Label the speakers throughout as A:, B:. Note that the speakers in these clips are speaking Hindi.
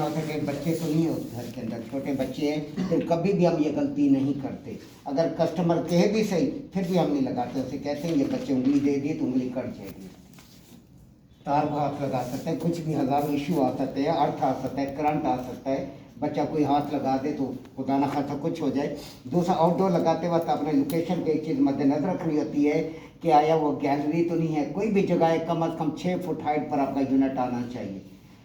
A: हो सके, बच्चे तो नहीं होते घर के अंदर, छोटे बच्चे हैं, तो कभी भी हम ये गलती नहीं करते। अगर कस्टमर कहे भी सही फिर भी हम नहीं लगाते, उसे कहते हैं ये बच्चे उंगली दे दिए तो उंगली कट जाएगी। तार को हाथ लगा सकते हैं, कुछ भी हज़ारों इशू आ सकते हैं, अर्थ आ सकता है, करंट आ सकता है, बच्चा कोई हाथ लगा दे तो खुदा ना खासा कुछ हो जाए। दूसरा, आउटडोर लगाते वक्त अपने लोकेशन पे एक चीज़ मद्देनजर रखनी होती है कि आया वो गैलरी तो नहीं है, कोई भी जगह है कम से कम 6 फुट हाइट पर आपका यूनिट आना चाहिए।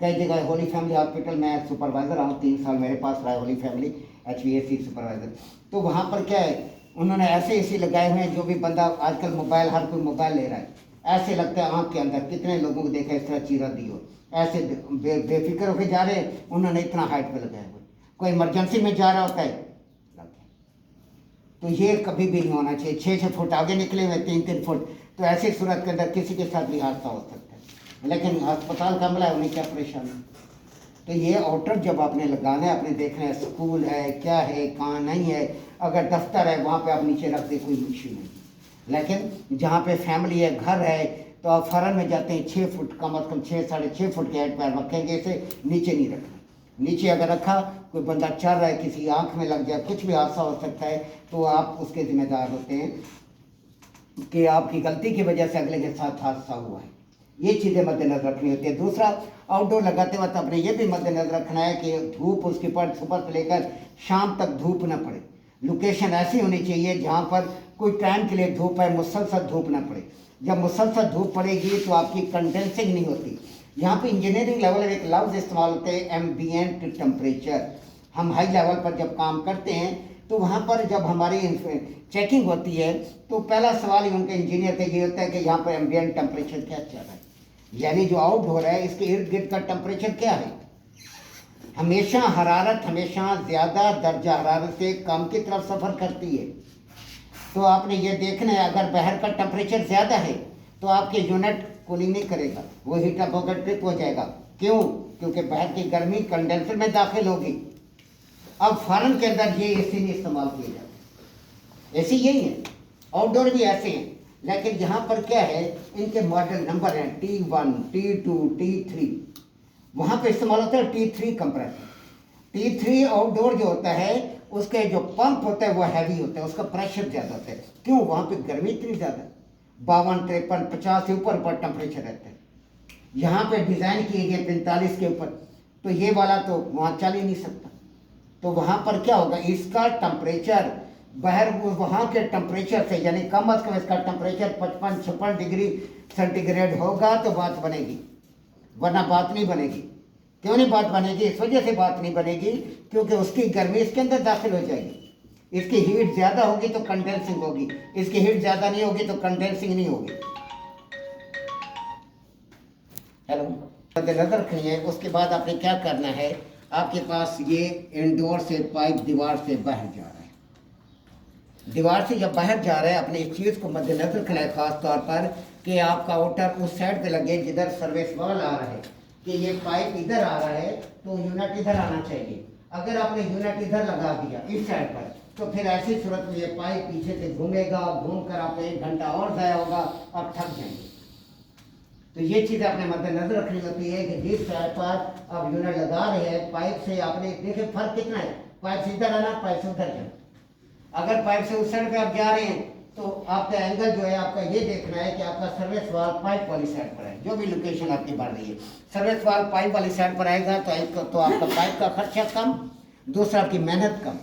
A: कई जगह होली फैमिली हॉस्पिटल में सुपरवाइज़र रहा हूँ, 3 साल मेरे पास रहा है होली फैमिली HVAC सुपरवाइज़र। तो वहाँ पर क्या है, उन्होंने ऐसे AC लगाए हुए हैं, जो भी बंदा आजकल मोबाइल, हर कोई मोबाइल ले रहा है, ऐसे लगता है आँख के अंदर। कितने लोगों को देखा इस तरह चीरा दी हो, ऐसे बेफिक्र होकर जा रहे हैं, उन्होंने इतना हाइट पे लगाया हुआ। कोई इमरजेंसी में जा रहा होता है लग गया। तो ये कभी भी नहीं होना चाहिए। 6-6 फुट आगे निकले हुए, 3-3 फुट, तो ऐसी सूरत के अंदर किसी के साथ भी हादसा हो सकता है। लेकिन अस्पताल का अमला है, उन्हें क्या परेशानी। तो ये आउटर जब आपने लगाना है, आपने देखना है स्कूल है क्या है, कहाँ नहीं है। अगर दफ्तर है वहाँ पे आप नीचे रख दे, कोई इशू नहीं। लेकिन जहाँ पे फैमिली है, घर है, तो आप फरन में जाते हैं 6 फुट, कम से कम 6-6.5 फुट के हाइट पर रखेंगे, इसे नीचे नहीं रखना। नीचे अगर रखा, कोई बंदा चल रहा है, किसी आंख में लग जाए, कुछ भी हादसा हो सकता है, तो आप उसके जिम्मेदार होते हैं कि आपकी गलती की वजह से अगले के साथ हादसा हुआ है। ये चीज़ें मद्देनजर रखनी होती है। दूसरा, आउटडोर लगाते वक्त अपने ये भी मद्देनजर रखना है कि धूप उसके पर सुबह से लेकर शाम तक धूप न पड़े। लोकेशन ऐसी होनी चाहिए जहाँ पर कोई टाइम के लिए धूप है, मुसलसल धूप ना पड़े। जब मुसलसल धूप पड़ेगी तो आपकी कंडेंसिंग नहीं होती। यहाँ पे इंजीनियरिंग लेवल में एक लफ्ज़ इस्तेमाल होते हैं, एम्बिएंट टेम्परेचर। हम हाई लेवल पर जब काम करते हैं तो वहाँ पर जब हमारी चेकिंग होती है तो पहला सवाल ही उनके इंजीनियर का ये होता है कि यहाँ पर एम्बिएंट टेम्परेचर क्या चल रहा है, यानी जो आउट हो रहा है इसके इर्द गिर्द का टेम्परेचर क्या है। हमेशा हरारत हमेशा ज़्यादा दर्जा हरारत से कम की तरफ सफ़र करती है। तो आपने ये देखना है, अगर बाहर का टेम्परेचर ज़्यादा है तो आपके यूनिट कूलिंग नहीं करेगा, वो हीट अप होकर ट्रिप हो जाएगा। क्यों? क्योंकि बाहर की गर्मी कंडेंसर में दाखिल होगी। अब फॉरन के अंदर ये AC नहीं इस्तेमाल किए जाते, AC यही है, आउटडोर भी ऐसे हैं। लेकिन यहाँ पर क्या है, इनके मॉडल नंबर हैं T1, T2, T3। वहाँ पे इस्तेमाल होता है T3 कंप्रेसर। T3 आउटडोर जो होता है उसके जो पंप होता है वो हैवी होता है, उसका प्रेशर ज़्यादा होता है। क्यों? वहाँ पे गर्मी इतनी ज़्यादा, 52, 53, 50 से ऊपर टेम्परेचर रहता है। यहाँ पे डिज़ाइन किए गए 45 के ऊपर, तो ये वाला तो वहाँ चल ही नहीं सकता। तो वहाँ पर क्या होगा, इसका टेम्परेचर बाहर वहाँ के टेम्परेचर से, यानी कम अज़ कम इसका टेम्परेचर 55-56 डिग्री सेंटीग्रेड होगा तो बात बनेगी, वरना बात नहीं बनेगी। क्यों नहीं बात बनेगी? इस वजह से बात नहीं बनेगी क्योंकि उसकी गर्मी इसके अंदर दाखिल हो जाएगी। इसकी हीट ज़्यादा होगी तो कंडेंसिंग होगी, इसकी हीट ज़्यादा नहीं होगी तो कंडेंसिंग नहीं होगी। हेलो, नजर रखनी है। उसके बाद आपने क्या करना है, आपके पास ये इंडोर से पाइप दीवार से बाहर जा रहा है, दीवार से जब बाहर जा रहा है अपने इस चीज़ को मद्देनजर रखना है ख़ास तौर पर कि आपका आउटर उस साइड पे लगे जिधर सर्विस वाल आ रहा है, कि ये पाइप इधर आ रहा है तो यूनिट इधर आना चाहिए। अगर आपने यूनिट इधर लगा दिया इस साइड पर, तो फिर ऐसी सूरत में ये पाइप पीछे से घूमेगा, घूम कर आपको 1 घंटा और ज़ाया होगा, आप थक जाएंगे। तो ये चीज़ आपने मद्देनजर रखनी होती है कि जिस साइड पर आप यूनिट लगा रहे हैं पाइप से, आपने देखिए फ़र्क कितना है, पाइप से इधर आना, पाइप से उधर जाना। अगर पाइप से उस साइड पर आप जा रहे हैं तो आपका एंगल जो है आपका ये देखना है कि आपका सर्विस वाल पाइप वाली साइड पर है। जो भी लोकेशन आपकी बढ़ रही है, सर्विस वाल पाइप वाली साइड पर आएगा तो आपका पाइप का खर्चा कम, दूसरा आपकी मेहनत कम।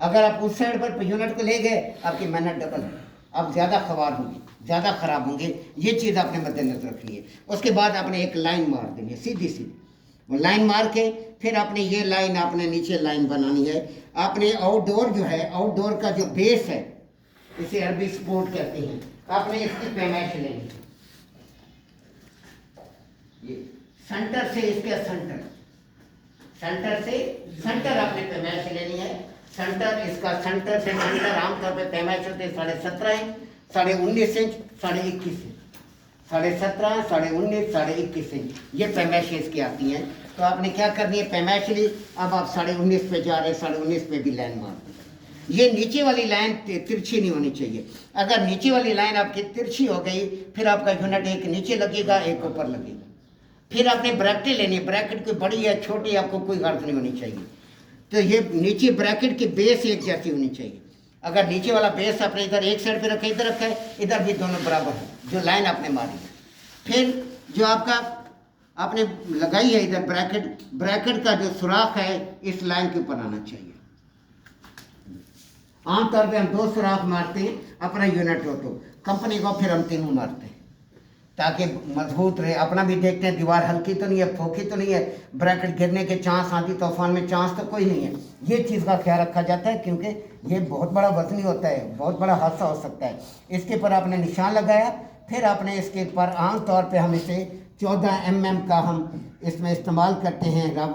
A: अगर आप उस साइड पर यूनिट को ले गए, आपकी मेहनत डबल है, आप ज़्यादा खवार होंगे, ज़्यादा ख़राब होंगे। ये चीज़ आपने मद्देनजर रखनी है। उसके बाद आपने एक लाइन मार देनी है, सीधी सीधी वो लाइन मार के फिर आपने ये लाइन आपने नीचे लाइन बनानी है। आपने आउटडोर जो है, आउटडोर का जो बेस है, इसे अरबी सपोर्ट कहते हैं, आपने इसकी पैमाइश लेनी है। ये सेंटर से इसके सेंटर आपने पैमाइश लेनी है। सेंटर इसका सेंटर से सेंटर आमतौर पे पैमाइश होते हैं 17.5 इंच, 19.5 इंच, 21.5 इंच, 17.5, 19.5, 21.5 इंच, ये पैमाइश इसकी आती हैं। तो आपने क्या करनी है, पैमाइश ली, अब आप 19.5 पे जा रहे हैं, 19.5 पे भी लाइन मार दो। ये नीचे वाली लाइन तिरछी नहीं होनी चाहिए। अगर नीचे वाली लाइन आपकी तिरछी हो गई फिर आपका यूनिट एक नीचे लगेगा, एक ऊपर लगेगा। फिर आपने ब्रैकेट लेनी है, ब्रैकेट कोई बड़ी है छोटी, आपको कोई गर्ज नहीं होनी चाहिए। तो ये नीचे ब्रैकेट की बेस एक जैसी होनी चाहिए। अगर नीचे वाला बेस आपने इधर एक साइड पे रखा है, इधर रखा है, इधर भी दोनों बराबर है, जो लाइन आपने मारी है। फिर जो आपका आपने लगाई है इधर ब्रैकेट, ब्रैकेट का जो सुराख है इस लाइन के ऊपर आना चाहिए। आमतौर पे हम 2 सुराख मारते हैं अपना यूनिट हो, तो कंपनी को फिर हम 3 मारते हैं ताकि मजबूत रहे। अपना भी देखते हैं दीवार हल्की तो नहीं है, फोकी तो नहीं है, ब्रैकेट गिरने के चांस, आंधी तूफान में चांस तो कोई नहीं है। ये चीज़ का ख्याल रखा जाता है क्योंकि ये बहुत बड़ा वजनी होता है, बहुत बड़ा हादसा हो सकता है। इसके ऊपर आपने निशान लगाया, फिर आपने इसके ऊपर आमतौर पर हम इसे 14 mm का हम इसमें इस्तेमाल करते हैं,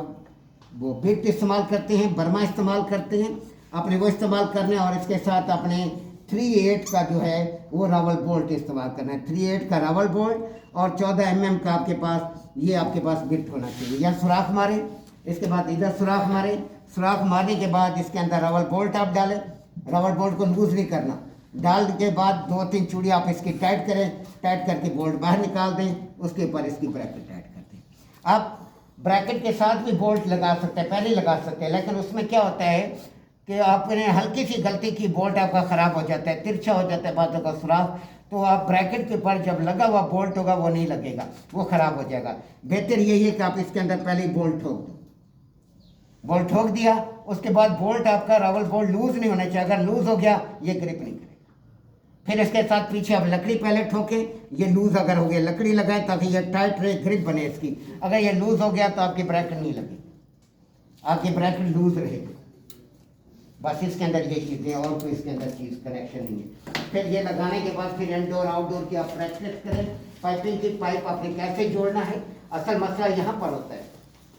A: वो बिट इस्तेमाल करते हैं, बर्मा इस्तेमाल करते हैं, आपने वो इस्तेमाल करना है। और इसके साथ आपने 3/8 का जो है वो रावल बोल्ट इस्तेमाल करना है, 3/8 का रावल बोल्ट और 14 mm का आपके पास, ये आपके पास बिट होना चाहिए। या सुराख मारे, इसके बाद इधर सुराख मारे, सुराख मारने के बाद इसके अंदर रावल बोल्ट आप डालें, रावल बोल्ट को लूज नहीं करना, डाल के बाद 2-3 चूड़ी आप इसकी टाइट करें, टाइट करके बोल्ट बाहर निकाल दें, उसके ऊपर इसकी ब्रैकेट टाइट कर दें। आप ब्रैकेट के साथ भी बोल्ट लगा सकते हैं, पहले लगा सकते हैं, लेकिन उसमें क्या होता है कि आपने हल्की सी गलती की, बोल्ट आपका ख़राब हो जाता है, तिरछा हो जाता है बातों का सुराख, तो आप ब्रैकेट के ऊपर जब लगा हुआ बोल्ट होगा वो नहीं लगेगा, वो ख़राब हो जाएगा। बेहतर यही है कि आप इसके अंदर पहले ही बोल्ट ठोक दो, बोल्ट ठोक दिया, उसके बाद बोल्ट आपका रावल बोल्ट लूज़ नहीं होना चाहिए, अगर लूज़ हो गया ये ग्रिप नहीं करेगा। फिर इसके साथ पीछे आप लकड़ी पहले ठोकें, ये लूज़ अगर हो गया लकड़ी लगाएं ताकि ये टाइट रहे, ग्रिप बने इसकी। अगर ये लूज़ हो गया तो आपकी ब्रैकेट नहीं लगेगी, आपकी ब्रैकेट लूज़ रहेगी। बस इसके अंदर ये चीज़ें, और कोई इसके अंदर चीज़ कनेक्शन नहीं है। फिर ये लगाने के बाद फिर इंडोर आउटडोर की आप प्रैक्टिस करें, पाइपिंग की, पाइप आपने कैसे जोड़ना है। असल मसला यहाँ पर होता है,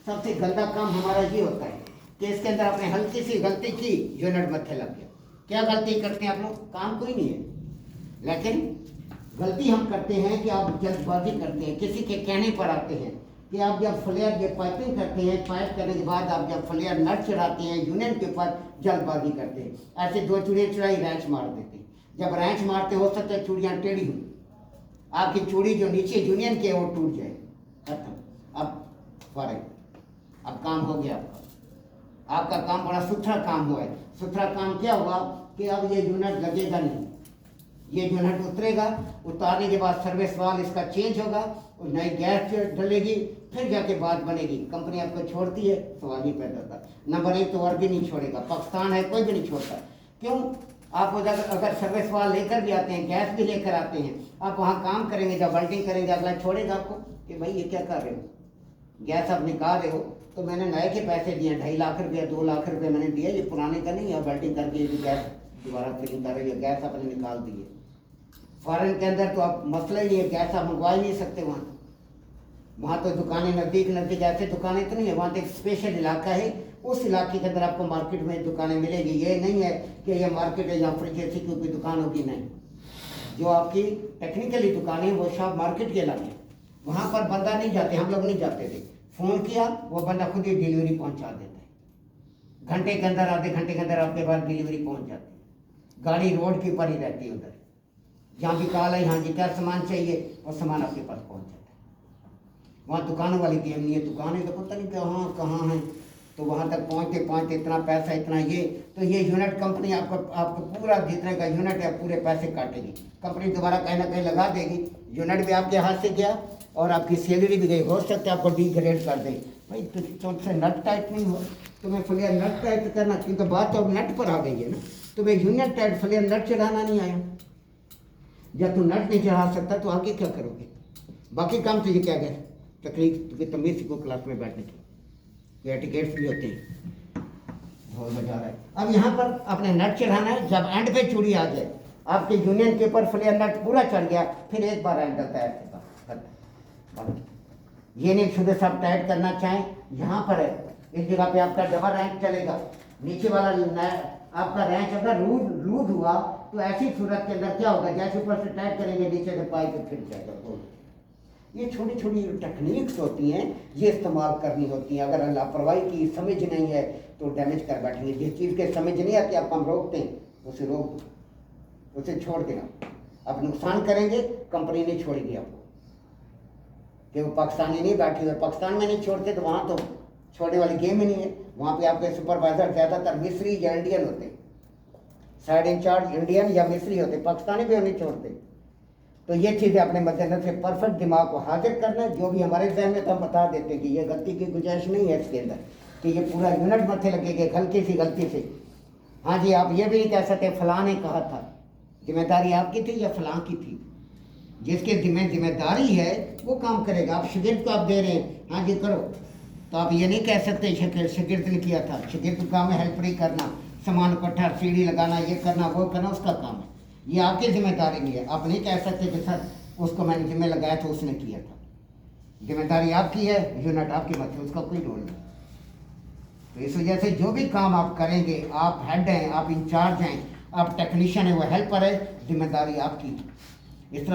A: सबसे गंदा काम हमारा ये होता है कि इसके अंदर आपने हल्की सी गलती की, यूनिट मत्थे लग गया। क्या गलती करते हैं आप लोग? काम कोई नहीं है, लेकिन गलती हम करते हैं कि आप जल्दबाजी करते हैं, किसी के कहने पर आते हैं कि आप जब फ्लेयर ये पाइपिंग करते हैं, पाइप करने के बाद आप जब फ्लेयर नट चढ़ाते हैं यूनियन के ऊपर, जल्दबाजी करते हैं, ऐसे 2 चूड़ियाँ चढ़ाई रैंच मार देते हैं। जब रैंच मारते हो सकता है चूड़ियाँ टेढ़ी हुई, आपकी चूड़ी जो नीचे यूनियन की है वो टूट जाए, खत्म। अब फर्क, अब काम हो गया आपका, आपका काम बड़ा सुथरा काम हुआ है। सुथरा काम क्या हुआ कि अब ये यूनिट लगेगा नहीं, ये यूनिट उतरेगा, उतारने के बाद सर्विस वाल इसका चेंज होगा और नई गैस डलेगी, फिर जाके बात बनेगी। कंपनी आपको छोड़ती है, सवाल ही पैदा होता। नंबर 1 तो और भी नहीं छोड़ेगा, पाकिस्तान है कोई भी नहीं छोड़ता। क्यों? आप अगर सर्विस वाल लेकर भी आते हैं, गैस भी लेकर आते हैं, आप वहाँ काम करेंगे, जब वेल्डिंग करेंगे, अगला छोड़ेगा आपको कि भाई ये क्या कर रहे हो, गैस आप निकाल रहे हो, तो मैंने नए के पैसे दिए, 2.5 लाख रुपये 2 लाख रुपये मैंने दिए, ये पुराने का नहीं है। वेल्डिंग करके ये गैस दोबारा फिलिंग कर रही है, गैस आपने निकाल दी है। फॉरेन के अंदर तो आप मसला ही है, गैस आप मंगवा ही नहीं सकते वहाँ तो दुकानें नज़दीक नज़दीक, ऐसे दुकानें तो नहीं है, वहाँ तो एक स्पेशल इलाका है, उस इलाके के अंदर आपको मार्केट में दुकानें मिलेगी। ये नहीं है कि ये मार्केट है यहाँ फ्रिज ऐसी कोई दुकान होगी, नहीं। जो आपकी टेक्निकली दुकानें वो शॉप मार्केट के इलाके, वहाँ पर बंदा नहीं जाते, हम लोग नहीं जाते थे। फ़ोन किया, वो बंदा खुद ही डिलीवरी पहुँचा देता है, घंटे के अंदर, आधे घंटे के अंदर आपके पास डिलीवरी पहुँच जाती है। गाड़ी रोड के ऊपर ही रहती है, उधर जहाँ भी कॉल है, हाँ जी क्या सामान चाहिए, वो सामान आपके पास पहुँच जाता है। वहाँ दुकानों वाली गेम नहीं है, दुकानें तो पता नहीं कहाँ हैं, तो वहाँ तक पहुँचते पहुँचते इतना पैसा, इतना ये, तो ये यूनिट कंपनी आपको पूरा जितने का यूनिट है पूरे पैसे काटेगी। कंपनी दोबारा कहीं ना कहीं लगा देगी, यूनिट भी आपके हाथ से गया और आपकी सैलरी भी गई। हो सकता है आपको डिग्रेड कर दें, भाई तुमसे नट टाइट नहीं हो, तुम्हें फ्लेयर नट टाइट करना, क्योंकि बात तो अब नट पर आ गई है ना, तुम्हें यूनिट टाइट फ्लेयर नट चढ़ाना नहीं आया। जब तुम नट नहीं चढ़ा सकता तो आगे क्या करोगे? बाकी काम तो ये क्या गए, तकलीफ तो तमीज़ को क्लास में बैठने की, ये एटिकेट्स भी होते हैं, बहुत मजा आ रहा है। अब यहाँ पर आपने नट चढ़ाना है, जब एंड पे चूड़ी आ जाए, आपके यूनियन के ऊपर फ्लेयर नट पूरा चढ़ गया, फिर एक बार एंड डलता है, ये नहीं शुद्ध सब टाइट करना चाहें, यहाँ पर है, इस जगह पे आपका डबल रैंक चलेगा। नीचे वाला आपका रैंक अगर लूज हुआ तो ऐसी सूरत के अंदर क्या होगा, जैसे ऊपर से टाइट करेंगे नीचे से पाइप फिर जाएगा। ये छोटी छोटी टेक्निक्स होती हैं, ये इस्तेमाल करनी होती हैं। अगर लापरवाही की समझ नहीं है तो डैमेज कर बैठेंगे। जिस चीज़ के समझ नहीं आती आपको हम रोकते हैं, उसे रोक दो, उसे छोड़ देना। आप नुकसान करेंगे, कंपनी नहीं छोड़ेगी आपको, कि वो पाकिस्तानी नहीं बैठी हुई, पाकिस्तान में नहीं छोड़ते तो वहाँ तो छोड़ने वाली गेम ही नहीं है। वहाँ पे आपके सुपरवाइजर ज़्यादातर मिस्री या इंडियन होते, साइड इंचार्ज इंडियन या मिस्री होते, पाकिस्तानी भी नहीं छोड़ते। तो ये चीज़ें अपने मद्देनजर से परफेक्ट दिमाग को हाजिर करना है। जो भी हमारे जहन में तो हम बता देते हैं कि ये गलती की गुंजाइश नहीं है इसके अंदर, कि ये पूरा यूनिट मत्थे लगेगा हल्की सी गलती से। हाँ जी, आप ये भी नहीं कह सकते फलां ने कहा था, जिम्मेदारी आपकी थी या फलां की थी। जिसके जिम्मेदारी है वो काम करेगा। आप शिगिर्द को आप दे रहे हैं, हाँ जी करो, तो आप ये नहीं कह सकते शिगिर्द ने किया था। शिगिर्द का काम है हेल्परी करना, सामान इकट्ठा, सीढ़ी लगाना, ये करना वो करना, उसका काम है, ये आपकी जिम्मेदारी नहीं है। आप नहीं कह सकते कि सर उसको मैंने जिम्मे लगाया था उसने किया था। जिम्मेदारी आपकी है, यूनिट आपके मत है, उसका कोई रोल नहीं। तो इस वजह से जो भी काम आप करेंगे, आप हेड हैं, आप इंचार्ज हैं, आप टेक्नीशियन हैं, वो हेल्पर है, जिम्मेदारी आपकी। इस तरह